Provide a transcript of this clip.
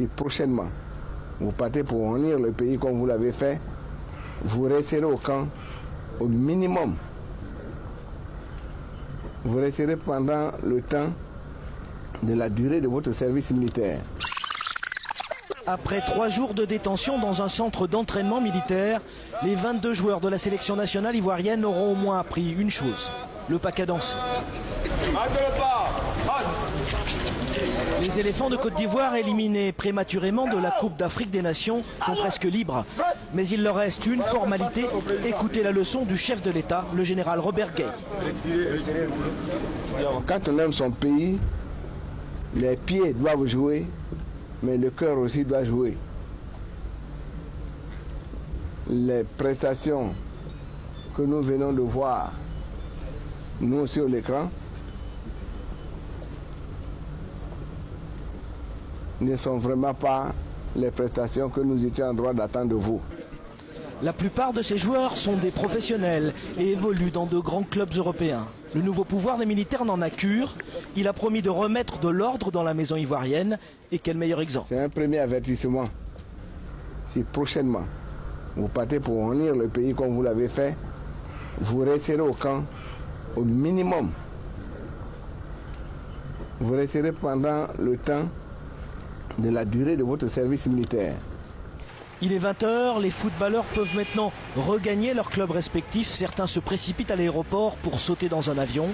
Si prochainement vous partez pour unir le pays comme vous l'avez fait, vous resterez au camp au minimum. Vous resterez pendant le temps de la durée de votre service militaire. Après 3 jours de détention dans un centre d'entraînement militaire, les 22 joueurs de la sélection nationale ivoirienne auront au moins appris une chose, le paquet danser. Les éléphants de Côte d'Ivoire, éliminés prématurément de la Coupe d'Afrique des Nations, sont presque libres. Mais il leur reste une formalité, écouter la leçon du chef de l'État, le général Robert Gueye. Quand on aime son pays, les pieds doivent jouer, mais le cœur aussi doit jouer. Les prestations que nous venons de voir, nous sur l'écran, ne sont vraiment pas les prestations que nous étions en droit d'attendre de vous. La plupart de ces joueurs sont des professionnels et évoluent dans de grands clubs européens. Le nouveau pouvoir des militaires n'en a cure. Il a promis de remettre de l'ordre dans la maison ivoirienne. Et quel meilleur exemple. C'est un premier avertissement. Si prochainement vous partez pour unir le pays comme vous l'avez fait, vous resterez au camp au minimum. Vous resterez pendant le temps de la durée de votre service militaire. Il est 20 h, les footballeurs peuvent maintenant regagner leurs clubs respectifs. Certains se précipitent à l'aéroport pour sauter dans un avion.